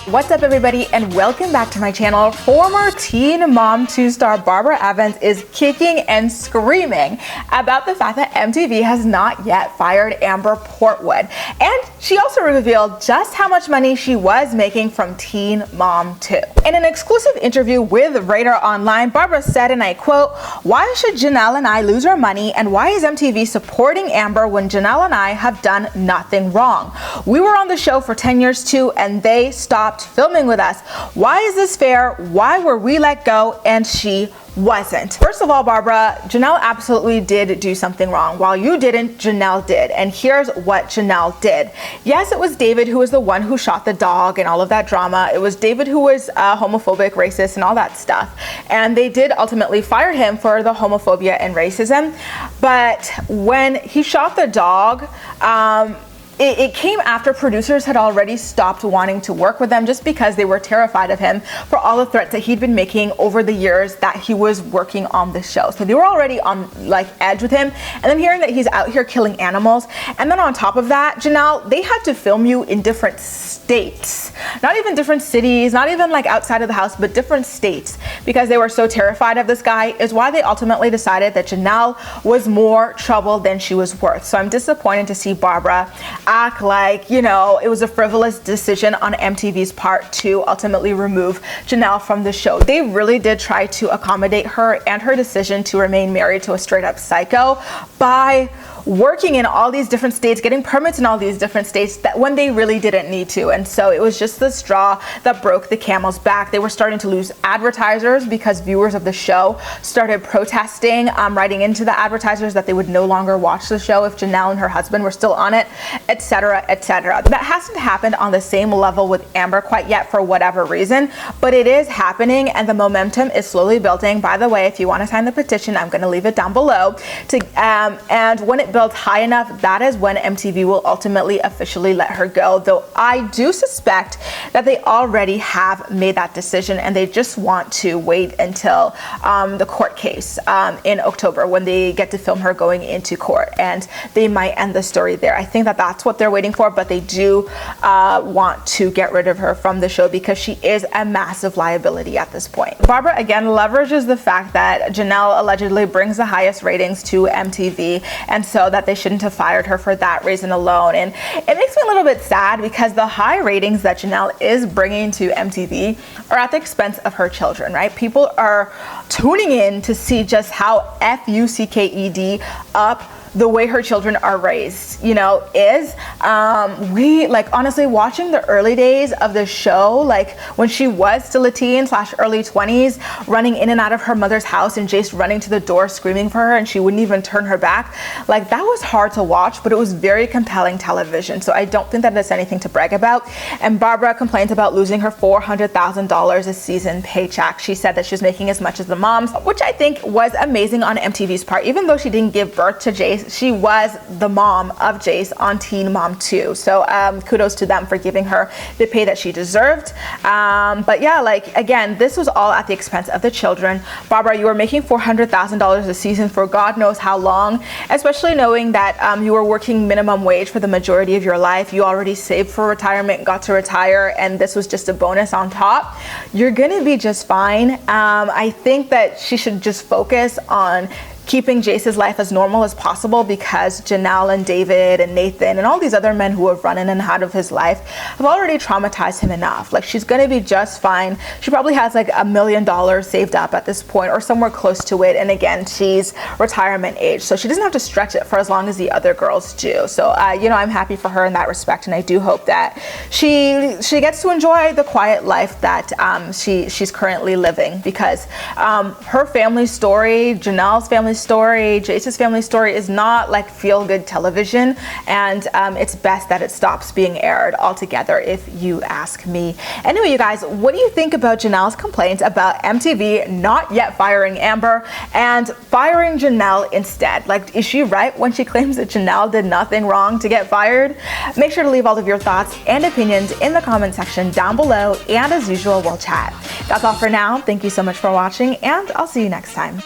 What's up, everybody, and welcome back to my channel. Former Teen Mom 2 star Barbara Evans is kicking and screaming about the fact that MTV has not yet fired Amber Portwood. And she also revealed just how much money she was making from Teen Mom 2. In an exclusive interview with Radar Online, Barbara said, and I quote, "Why should Jenelle and I lose our money, and why is MTV supporting Amber when Jenelle and I have done nothing wrong? We were on the show for 10 years too, and they stopped filming with us. Why is this fair? Why were we let go and she wasn't?" First of all, Barbara, Jenelle absolutely did do something wrong. While you didn't, Jenelle did. And here's what Jenelle did. Yes, it was David who was the one who shot the dog and all of that drama. It was David who was homophobic, racist, and all that stuff. And they did ultimately fire him for the homophobia and racism. But when he shot the dog, it came after producers had already stopped wanting to work with them just because they were terrified of him for all the threats that he'd been making over the years that he was working on the show. So they were already on edge with him, and then hearing that he's out here killing animals, and then on top of that, Jenelle, they had to film you in different states, not even different cities, not even outside of the house, but different states, because they were so terrified of this guy. Is why they ultimately decided that Jenelle was more trouble than she was worth. So I'm disappointed to see Barbara act like, it was a frivolous decision on MTV's part to ultimately remove Jenelle from the show. They really did try to accommodate her and her decision to remain married to a straight up psycho by working in all these different states, getting permits in all these different states that when they really didn't need to. And so it was just the straw that broke the camel's back. They were starting to lose advertisers because viewers of the show started protesting, writing into the advertisers that they would no longer watch the show if Jenelle and her husband were still on it, etc., etc. That hasn't happened on the same level with Amber quite yet for whatever reason, but it is happening and the momentum is slowly building. By the way, if you want to sign the petition, I'm going to leave it down below. And when it builds high enough, that is when MTV will ultimately officially let her go. Though I do suspect that they already have made that decision and they just want to wait until the court case in October when they get to film her going into court, and they might end the story there. I think that that's what they're waiting for, but they do want to get rid of her from the show because she is a massive liability at this point. Barbara again leverages the fact that Jenelle allegedly brings the highest ratings to MTV, and so that they shouldn't have fired her for that reason alone. And it makes me a little bit sad because the high ratings that Jenelle is bringing to MTV are at the expense of her children, right? People are tuning in to see just how fucked up the way her children are raised, is honestly watching the early days of the show, when she was still a teen / early 20s, running in and out of her mother's house and Jace running to the door screaming for her and she wouldn't even turn her back. That was hard to watch, but it was very compelling television. So I don't think that that's anything to brag about. And Barbara complained about losing her $400,000 a season paycheck. She said that she was making as much as the moms, which I think was amazing on MTV's part. Even though she didn't give birth to Jace, she was the mom of Jace on Teen Mom 2. So kudos to them for giving her the pay that she deserved. But yeah, again, this was all at the expense of the children. Barbara, you were making $400,000 a season for God knows how long, especially knowing that you were working minimum wage for the majority of your life. You already saved for retirement, got to retire, and this was just a bonus on top. You're gonna be just fine. I think that she should just focus on keeping Jace's life as normal as possible, because Jenelle and David and Nathan and all these other men who have run in and out of his life have already traumatized him enough. She's gonna be just fine. She probably has $1 million saved up at this point or somewhere close to it. And again, she's retirement age, so she doesn't have to stretch it for as long as the other girls do. So I'm happy for her in that respect, and I do hope that she gets to enjoy the quiet life that she's currently living, because her family story, Jenelle's family story, Jace's family story is not feel-good television, and it's best that it stops being aired altogether, if you ask me. Anyway, you guys, what do you think about Jenelle's complaints about MTV not yet firing Amber and firing Jenelle instead? Is she right when she claims that Jenelle did nothing wrong to get fired? Make sure to leave all of your thoughts and opinions in the comment section down below, and as usual, we'll chat. That's all for now. Thank you so much for watching, and I'll see you next time.